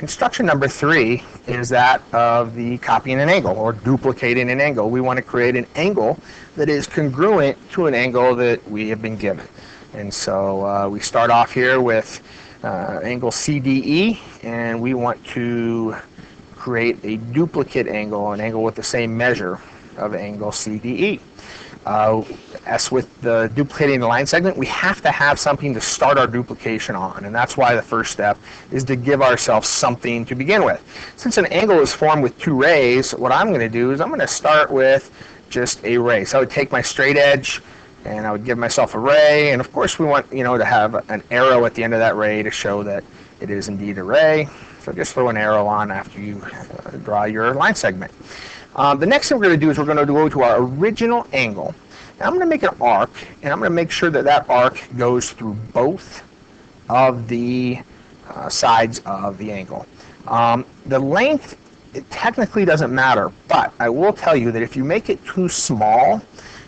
construction number 3 is that of the copying an angle or duplicating an angle. We want to create an angle that is congruent to an angle that we have been given. And so we start off here with angle CDE, and we want to create a duplicate angle, an angle with the same measure of angle CDE. As with the duplicating the line segment, we have to have something to start our duplication on, and that's why the first step is to give ourselves something to begin with. Since an angle is formed with 2 rays, what I'm going to do is I'm going to start with just a ray. So I would take my straight edge and I would give myself a ray, and of course we want to have an arrow at the end of that ray to show that it is indeed a ray. So just throw an arrow on after you draw your line segment. The next thing we're going to do is we're going to go to our original angle. And I'm going to make an arc, and I'm going to make sure that that arc goes through both of the sides of the angle. The length, it technically doesn't matter, but I will tell you that if you make it too small,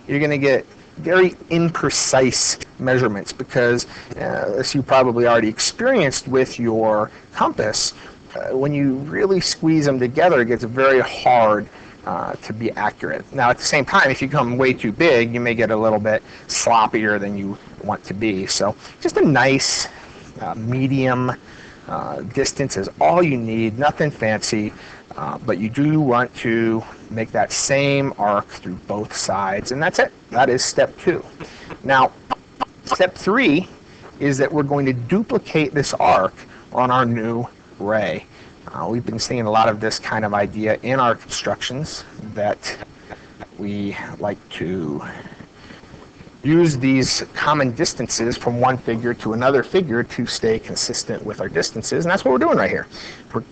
you're going to get very imprecise measurements because, as you probably already experienced with your compass, when you really squeeze them together, it gets very hard to be accurate. Now, at the same time, if you come way too big, you may get a little bit sloppier than you want to be. So just a nice medium distance is all you need, nothing fancy, but you do want to make that same arc through both sides, and that's it. That is step 2. Now, step 3 is that we're going to duplicate this arc on our new ray. We've been seeing a lot of this kind of idea in our constructions, that we like to use these common distances from one figure to another figure to stay consistent with our distances, and that's what we're doing right here.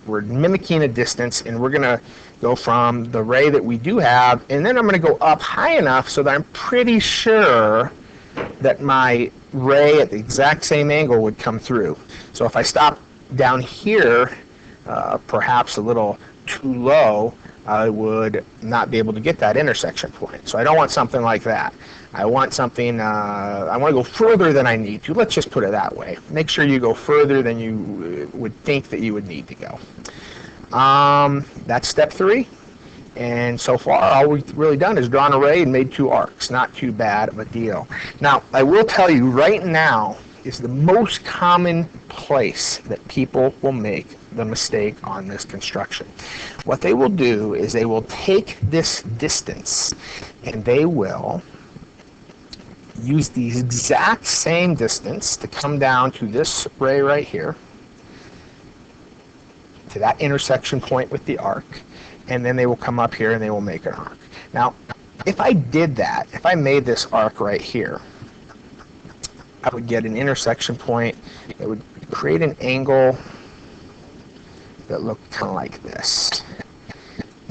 We're mimicking a distance, and we're going to go from the ray that we do have, and then I'm going to go up high enough so that I'm pretty sure that my ray at the exact same angle would come through. So if I stop down here, perhaps a little too low, I would not be able to get that intersection point. So I don't want something like that. I want something, I want to go further than I need to. Let's just put it that way. Make sure you go further than you would think that you would need to go. That's step 3. And so far, all we've really done is drawn an array and made 2 arcs. Not too bad of a deal. Now, I will tell you right now is the most common place that people will make the mistake on this construction. What they will do is they will take this distance and they will use the exact same distance to come down to this ray right here, to that intersection point with the arc, and then they will come up here and they will make an arc. Now, if I did that, if I made this arc right here, I would get an intersection point. It would create an angle that looked kind of like this.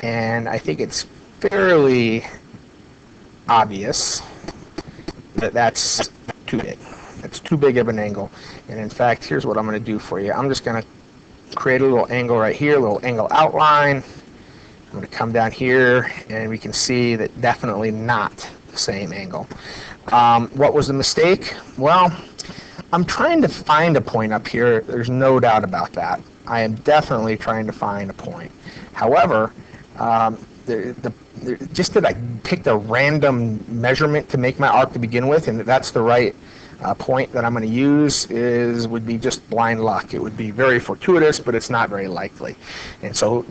And I think it's fairly obvious that that's too big. It's too big of an angle. And in fact, here's what I'm going to do for you. I'm just going to create a little angle right here, a little angle outline. I'm going to come down here, and we can see that definitely not the same angle. What was the mistake? Well, I'm trying to find a point up here. There's no doubt about that. I am definitely trying to find a point. However, just that I picked a random measurement to make my arc to begin with, and that's the right point that I'm going to use would be just blind luck. It would be very fortuitous, but it's not very likely. And so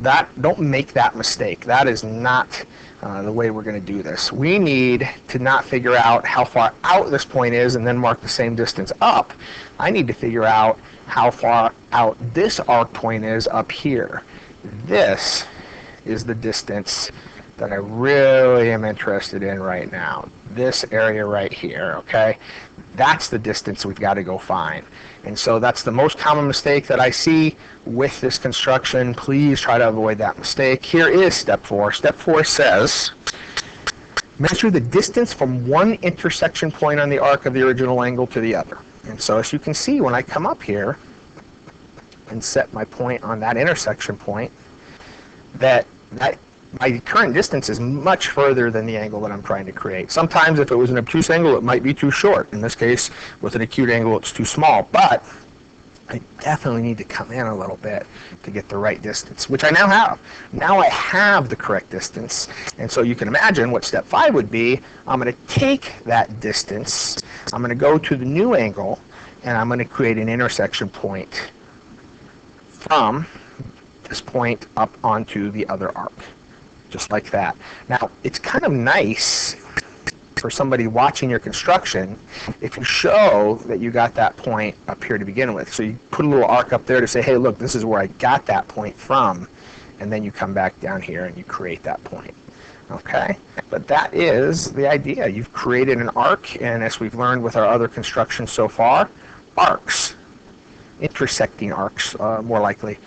don't make that mistake. That is not the way we're going to do this. We need to not figure out how far out this point is and then mark the same distance up. I need to figure out how far out this arc point is up here. This is the distance that I really am interested in right now. This area right here, okay? That's the distance we've got to go find. And so that's the most common mistake that I see with this construction. Please try to avoid that mistake. Here is step 4. Step 4 says, measure the distance from one intersection point on the arc of the original angle to the other. And so as you can see, when I come up here and set my point on that intersection point, that my current distance is much further than the angle that I'm trying to create. Sometimes if it was an obtuse angle, it might be too short. In this case, with an acute angle, it's too small. But I definitely need to come in a little bit to get the right distance, which I now have. Now I have the correct distance. And so you can imagine what step 5 would be. I'm going to take that distance, I'm going to go to the new angle, and I'm going to create an intersection point from this point up onto the other arc, just like that. Now, it's kind of nice for somebody watching your construction if you show that you got that point up here to begin with. So you put a little arc up there to say, hey, look, this is where I got that point from, and then you come back down here and you create that point. Okay? But that is the idea. You've created an arc, and as we've learned with our other construction so far, arcs, intersecting arcs, more likely,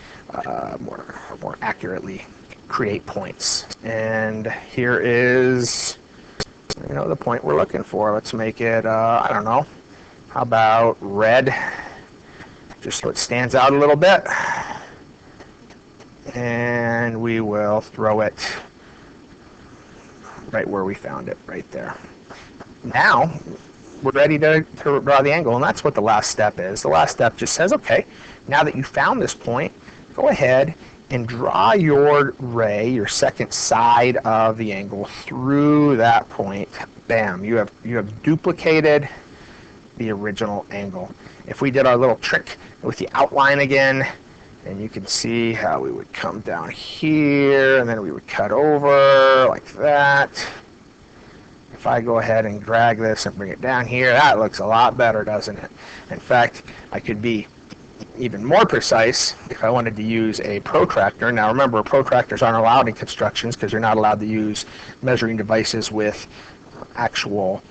more accurately, create points. And here is, you know, the point we're looking for. Let's make it, I don't know, how about red, just so it stands out a little bit. And we will throw it right where we found it, right there. Now, we're ready to draw the angle, and that's what the last step is. The last step just says, okay, now that you found this point, go ahead and draw your ray, your second side of the angle, through that point. Bam, you have duplicated the original angle. If we did our little trick with the outline again, and you can see how we would come down here, and then we would cut over like that. If I go ahead and drag this and bring it down here, that looks a lot better, doesn't it? In fact, I could be even more precise if I wanted to use a protractor. Now remember, protractors aren't allowed in constructions because you're not allowed to use measuring devices with actual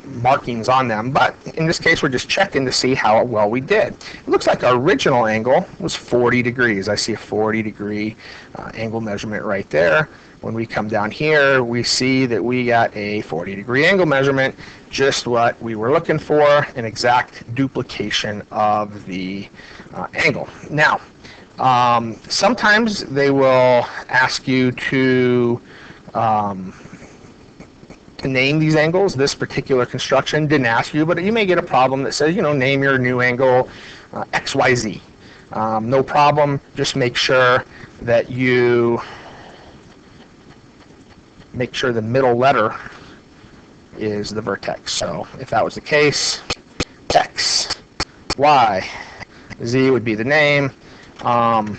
markings on them. But in this case, we're just checking to see how well we did. It looks like our original angle was 40 degrees. I see a 40-degree angle measurement right there. When we come down here, we see that we got a 40-degree angle measurement, just what we were looking for, an exact duplication of the angle. Now, sometimes they will ask you to name these angles. This particular construction didn't ask you, but you may get a problem that says, you know, name your new angle XYZ. No problem. Just make sure that you make sure the middle letter is the vertex. So if that was the case, X, Y, Z would be the name. In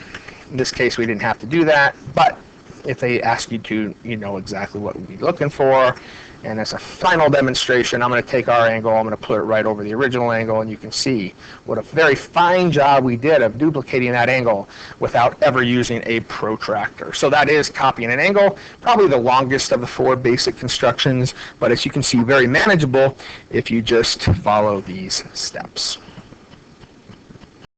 this case, we didn't have to do that, but if they ask you to, you know exactly what we'd be looking for. And as a final demonstration, I'm going to take our angle, I'm going to put it right over the original angle, and you can see what a very fine job we did of duplicating that angle without ever using a protractor. So that is copying an angle, probably the longest of the 4 basic constructions, but as you can see, very manageable if you just follow these steps.